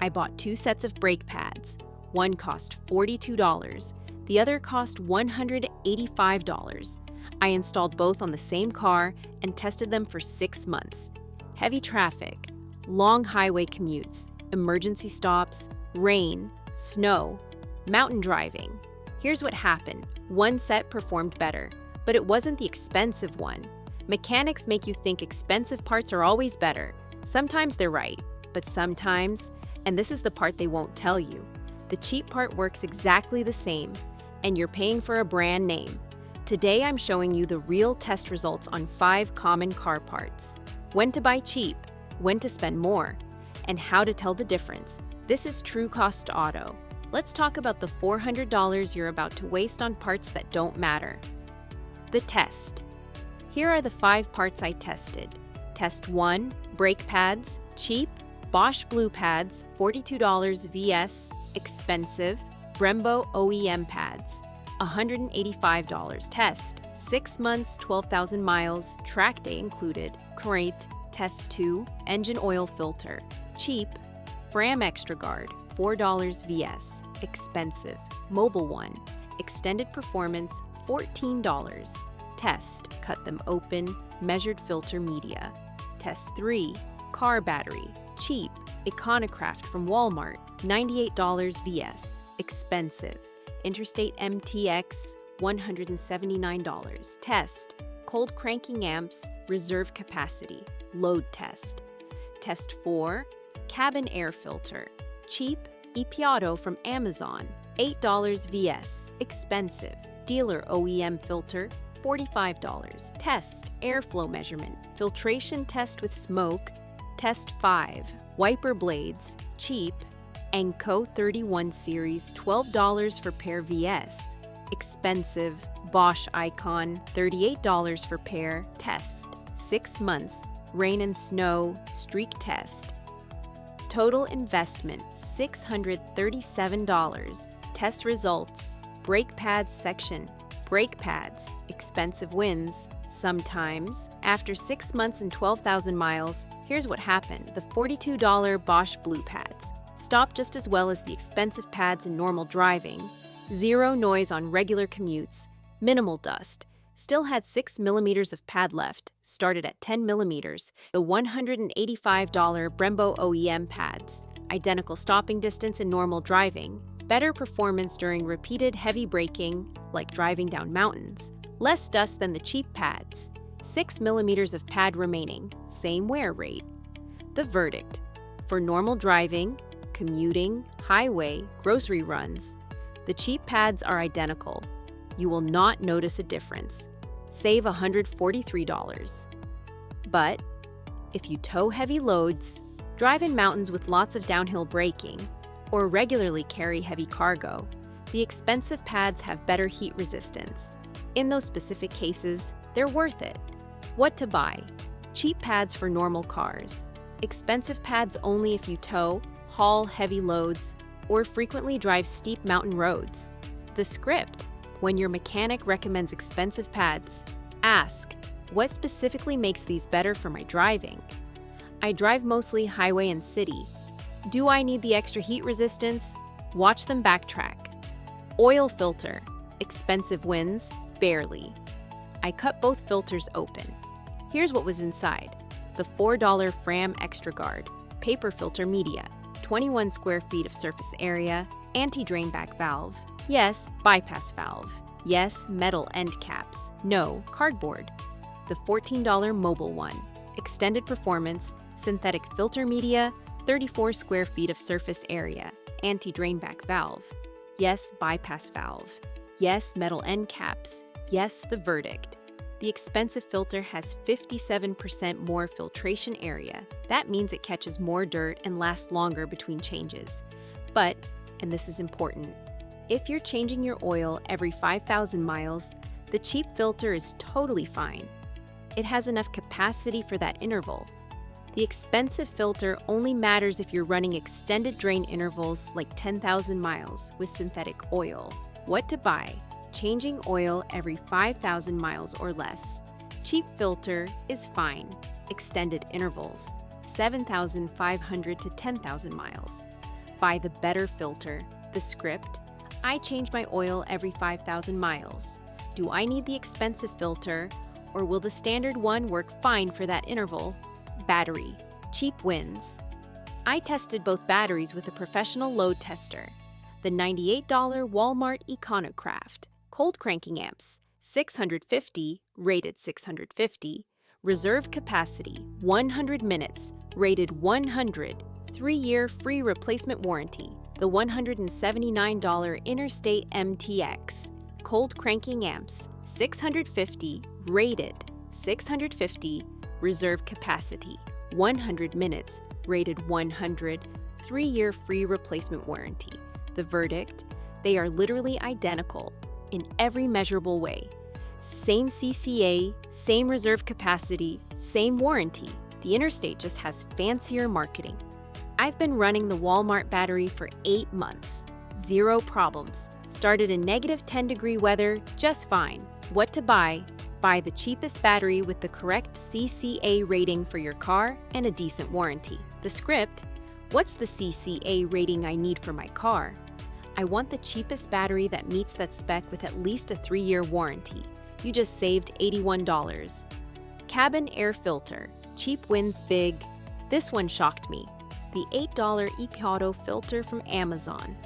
I bought 2 sets of brake pads. One cost $42, the other cost $185. I installed both on the same car and tested them for 6 months. Heavy traffic, long highway commutes, emergency stops, rain, snow, mountain driving. Here's what happened. One set performed better, but it wasn't the expensive one. Mechanics make you think expensive parts are always better. Sometimes they're right, but sometimes, and this is the part they won't tell you, the cheap part works exactly the same, and you're paying for a brand name. Today I'm showing you the real test results on 5 common car parts. When to buy cheap, when to spend more, and how to tell the difference. This is truecostauto. Let's talk about the $400 you're about to waste on parts that don't matter. The test. Here are the 5 parts I tested. Test 1, brake pads, cheap, Bosch blue pads, $42 VS, expensive, Brembo OEM pads, $185. Test, 6 months, 12,000 miles, track day included, great. Test 2, engine oil filter, cheap, Fram extra guard, $4 VS, expensive, Mobil one, extended performance, $14. Test, cut them open, measured filter media. Test 3, car battery, cheap, Econocraft from Walmart, $98 VS, expensive, Interstate MTX, $179. Test, cold cranking amps, reserve capacity, load test. Test 4, cabin air filter, cheap, EPAuto from Amazon, $8 VS, expensive, dealer OEM filter, $45. Test, airflow measurement, filtration test with smoke. Test 5, wiper blades, cheap, Anco 31 series, $12 for pair VS, expensive, Bosch Icon, $38 for pair. Test, 6 months, rain and snow, streak test. Total investment, $637. Test results, brake pads section, brake pads, expensive wins, sometimes. After 6 months and 12,000 miles, here's what happened. The $42 Bosch blue pads stopped just as well as the expensive pads in normal driving. Zero noise on regular commutes, minimal dust. Still had 6 millimeters of pad left, started at 10 millimeters. The $185 Brembo OEM pads, identical stopping distance in normal driving, better performance during repeated heavy braking, like driving down mountains, less dust than the cheap pads, 6 millimeters of pad remaining, same wear rate. The verdict: for normal driving, commuting, highway, grocery runs, the cheap pads are identical. You will not notice a difference. Save $143. But if you tow heavy loads, drive in mountains with lots of downhill braking, or regularly carry heavy cargo, the expensive pads have better heat resistance. In those specific cases, they're worth it. What to buy? Cheap pads for normal cars. Expensive pads only if you tow, haul heavy loads, or frequently drive steep mountain roads. The script: when your mechanic recommends expensive pads, ask, what specifically makes these better for my driving? I drive mostly highway and city. Do I need the extra heat resistance? Watch them backtrack. Oil filter, expensive wins, barely. I cut both filters open. Here's what was inside. The $4 Fram Extra Guard, paper filter media, 21 square feet of surface area, anti-drain back valve, yes, bypass valve, yes, metal end caps, no, cardboard. The $14 Mobil one, extended performance, synthetic filter media, 34 square feet of surface area, anti-drain back valve, yes, bypass valve, yes, metal end caps, yes, the verdict. The expensive filter has 57% more filtration area. That means it catches more dirt and lasts longer between changes. But, and this is important, if you're changing your oil every 5,000 miles, the cheap filter is totally fine. It has enough capacity for that interval. The expensive filter only matters if you're running extended drain intervals like 10,000 miles with synthetic oil. What to buy? Changing oil every 5,000 miles or less. Cheap filter is fine. Extended intervals, 7,500 to 10,000 miles. Buy the better filter. The script: I change my oil every 5,000 miles. Do I need the expensive filter, or will the standard one work fine for that interval? Battery: cheap wins. I tested both batteries with a professional load tester. The $98 Walmart Econocraft cold cranking amps, 650, rated 650, reserve capacity, 100 minutes, rated 100, 3-year free replacement warranty. The $179 Interstate MTX cold cranking amps, 650, rated 650, reserve capacity, 100 minutes, rated 100, 3-year free replacement warranty. The verdict: they are literally identical in every measurable way. Same CCA, same reserve capacity, same warranty. The Interstate just has fancier marketing. I've been running the Walmart battery for 8 months. 0 problems. Started in -10-degree weather just fine. What to buy? Buy the cheapest battery with the correct CCA rating for your car and a decent warranty. The script: what's the CCA rating I need for my car? I want the cheapest battery that meets that spec with at least a 3-year warranty. You just saved $81. Cabin air filter. Cheap wins big. This one shocked me. The $8 EPAuto filter from Amazon.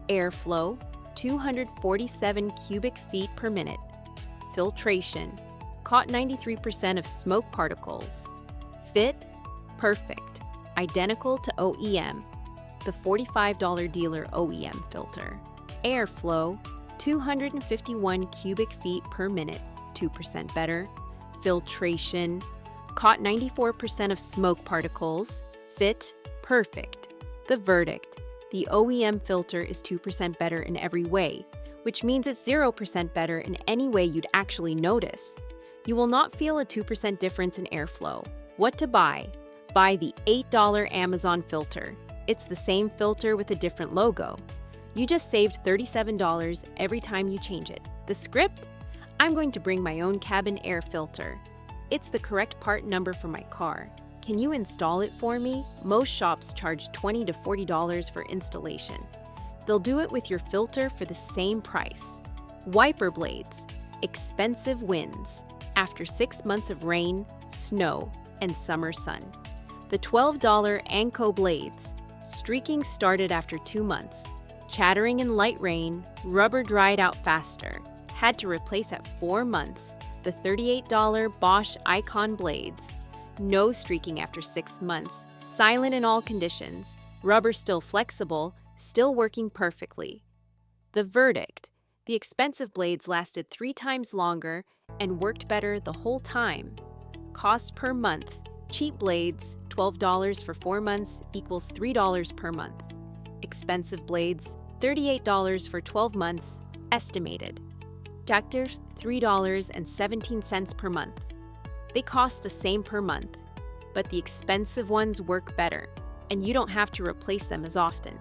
Airflow: 247 cubic feet per minute. Filtration: caught 93% of smoke particles. Fit: perfect. Identical to OEM. The $45 dealer OEM filter. Airflow: 251 cubic feet per minute, 2% better. Filtration: caught 94% of smoke particles. Fit: perfect. The verdict: the OEM filter is 2% better in every way, which means it's 0% better in any way you'd actually notice. You will not feel a 2% difference in airflow. What to buy? Buy the $8 Amazon filter. It's the same filter with a different logo. You just saved $37 every time you change it. The script: I'm going to bring my own cabin air filter. It's the correct part number for my car. Can you install it for me? Most shops charge $20 to $40 for installation. They'll do it with your filter for the same price. Wiper blades. Expensive wins. After 6 months of rain, snow, and summer sun. The $12 Anco blades. Streaking started after 2 months. Chattering in light rain, rubber dried out faster. Had to replace at 4 months. The $38 Bosch Icon blades. No streaking after 6 months. Silent in all conditions. Rubber still flexible, still working perfectly. The verdict: the expensive blades lasted 3 times longer and worked better the whole time. Cost per month: cheap blades, $12 for 4 months equals $3 per month. Expensive blades, $38 for 12 months, estimated. Deductive, $3.17 per month. They cost the same per month, but the expensive ones work better, and you don't have to replace them as often.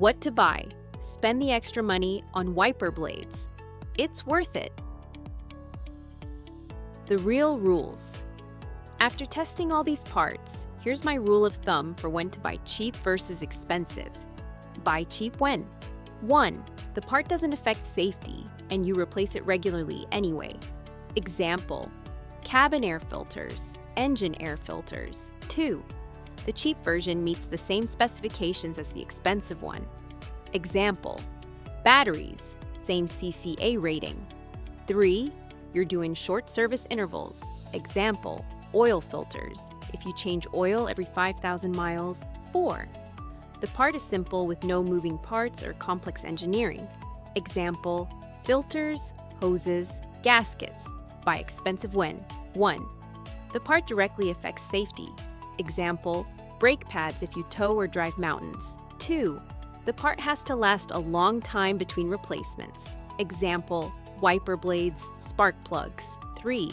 What to buy? Spend the extra money on wiper blades. It's worth it. The real rules. After testing all these parts, here's my rule of thumb for when to buy cheap versus expensive. Buy cheap when? 1. The part doesn't affect safety, and you replace it regularly anyway. Example: cabin air filters, engine air filters. 2. The cheap version meets the same specifications as the expensive one. Example: batteries, same CCA rating. 3. You're doing short service intervals. Example: oil filters, if you change oil every 5,000 miles. 4. The part is simple with no moving parts or complex engineering. Example: filters, hoses, gaskets. Buy expensive when? 1. The part directly affects safety. Example: brake pads if you tow or drive mountains. 2. The part has to last a long time between replacements. Example: wiper blades, spark plugs. 3.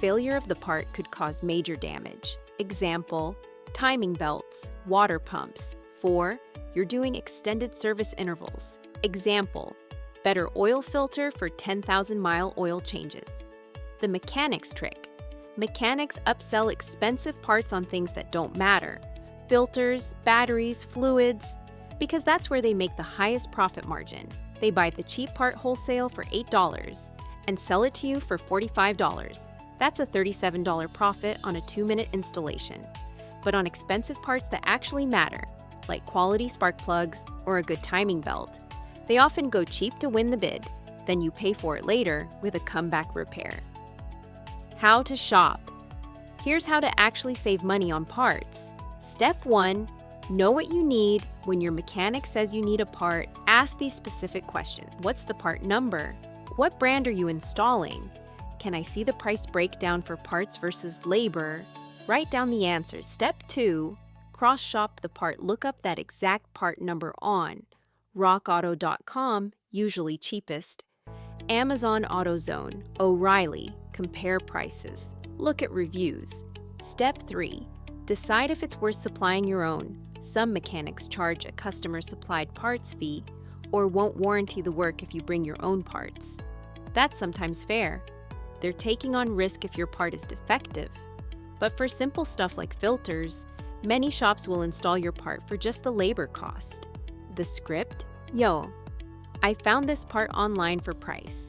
Failure of the part could cause major damage. Example: timing belts, water pumps. 4. You're doing extended service intervals. Example: better oil filter for 10,000-mile oil changes. The mechanics trick. Mechanics upsell expensive parts on things that don't matter. Filters, batteries, fluids. Because that's where they make the highest profit margin. They buy the cheap part wholesale for $8 and sell it to you for $45. That's a $37 profit on a 2-minute installation. But on expensive parts that actually matter, like quality spark plugs or a good timing belt, they often go cheap to win the bid, then you pay for it later with a comeback repair. How to shop. Here's how to actually save money on parts. Step 1. Know what you need. When your mechanic says you need a part, ask these specific questions. What's the part number? What brand are you installing? Can I see the price breakdown for parts versus labor? Write down the answers. Step 2. Cross-shop the part. Look up that exact part number on rockauto.com, usually cheapest, Amazon AutoZone, O'Reilly, compare prices. Look at reviews. Step 3. Decide if it's worth supplying your own. Some mechanics charge a customer-supplied parts fee or won't warranty the work if you bring your own parts. That's sometimes fair. They're taking on risk if your part is defective. But for simple stuff like filters, many shops will install your part for just the labor cost. The script? Yo, I found this part online for price.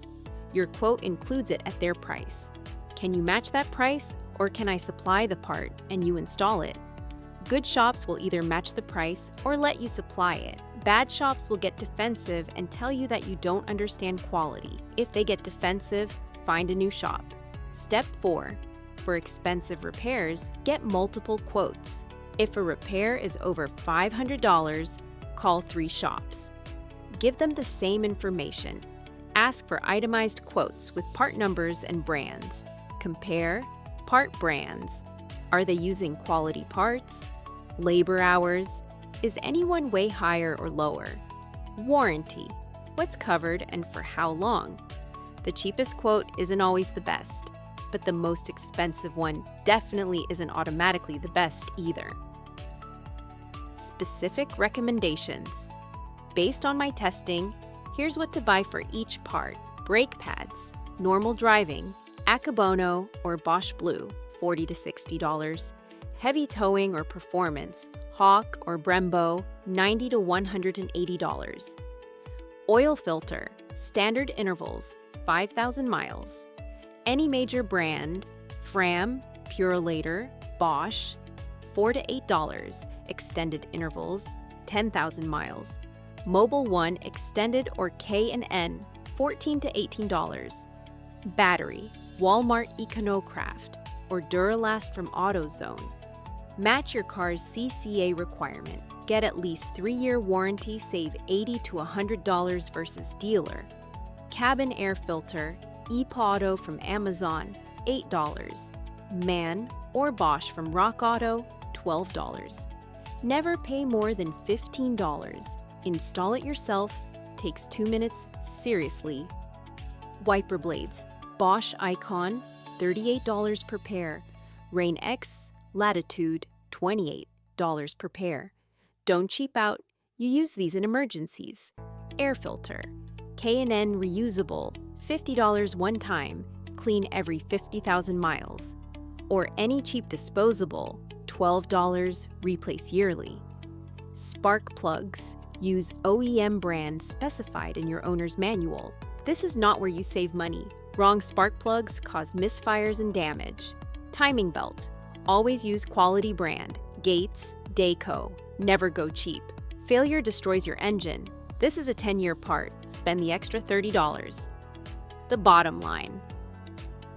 Your quote includes it at their price. Can you match that price, or can I supply the part and you install it? Good shops will either match the price or let you supply it. Bad shops will get defensive and tell you that you don't understand quality. If they get defensive, find a new shop. Step 4. For expensive repairs, get multiple quotes. If a repair is over $500, call 3 shops. Give them the same information. Ask for itemized quotes with part numbers and brands. Compare part brands. Are they using quality parts? Labor hours? Is anyone way higher or lower? Warranty. What's covered and for how long? The cheapest quote isn't always the best, but the most expensive one definitely isn't automatically the best either. Specific recommendations. Based on my testing, here's what to buy for each part. Brake pads, normal driving, Accobono or Bosch Blue, $40 to $60. Heavy towing or performance, Hawk or Brembo, $90 to $180. Oil filter, standard intervals, 5,000 miles. Any major brand, Fram, Purolator, Bosch, $4 to $8. Extended intervals, 10,000 miles. Mobil 1 extended or K&N, $14 to $18. Battery, Walmart Econocraft or Duralast from AutoZone. Match your car's CCA requirement. Get at least 3-year warranty, save $80 to $100 versus dealer. Cabin air filter, EPAuto from Amazon, $8. Man or Bosch from RockAuto, $12. Never pay more than $15. Install it yourself, takes 2 minutes, seriously. Wiper blades, Bosch Icon, $38 per pair. Rain X, Latitude, $28 per pair. Don't cheap out, you use these in emergencies. Air filter, K&N reusable, $50 one time, clean every 50,000 miles. Or any cheap disposable, $12, replace yearly. Spark plugs, use OEM brands specified in your owner's manual. This is not where you save money. Wrong spark plugs cause misfires and damage. Timing belt, always use quality brand. Gates, Dayco, never go cheap. Failure destroys your engine. This is a 10-year part, spend the extra $30. The bottom line.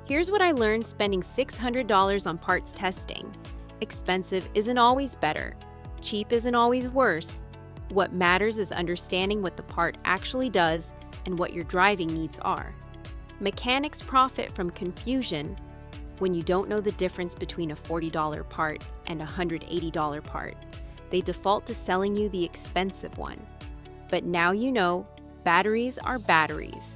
Here's what I learned spending $600 on parts testing. Expensive isn't always better. Cheap isn't always worse. What matters is understanding what the part actually does and what your driving needs are. Mechanics profit from confusion when you don't know the difference between a $40 part and a $180 part. They default to selling you the expensive one. But now you know, batteries are batteries.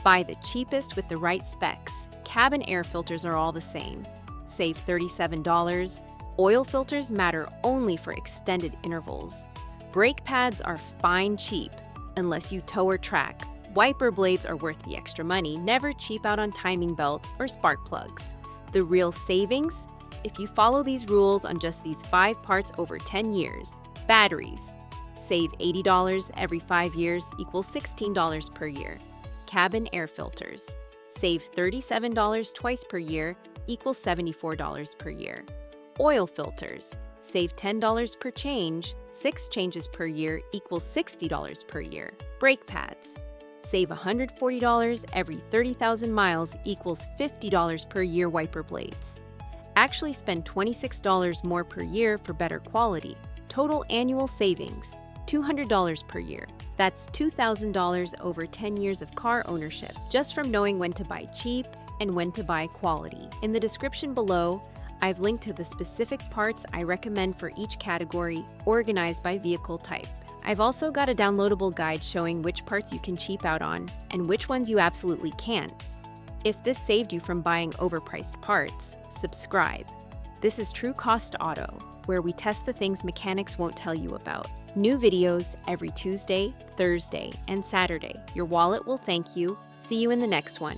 Buy the cheapest with the right specs. Cabin air filters are all the same. Save $37. Oil filters matter only for extended intervals. Brake pads are fine cheap, unless you tow or track. Wiper blades are worth the extra money. Never cheap out on timing belts or spark plugs. The real savings? If you follow these rules on just these 5 parts over 10 years. Batteries. Save $80 every 5 years equals $16 per year. Cabin air filters. Save $37 twice per year equals $74 per year. Oil filters. Save $10 per change, 6 changes per year equals $60 per year. Brake pads. Save $140 every 30,000 miles equals $50 per year wiper blades. Actually spend $26 more per year for better quality. Total annual savings, $200 per year. That's $2,000 over 10 years of car ownership, just from knowing when to buy cheap and when to buy quality. In the description below, I've linked to the specific parts I recommend for each category, organized by vehicle type. I've also got a downloadable guide showing which parts you can cheap out on and which ones you absolutely can't. If this saved you from buying overpriced parts, subscribe. This is True Cost Auto, where we test the things mechanics won't tell you about. New videos every Tuesday, Thursday, and Saturday. Your wallet will thank you. See you in the next one.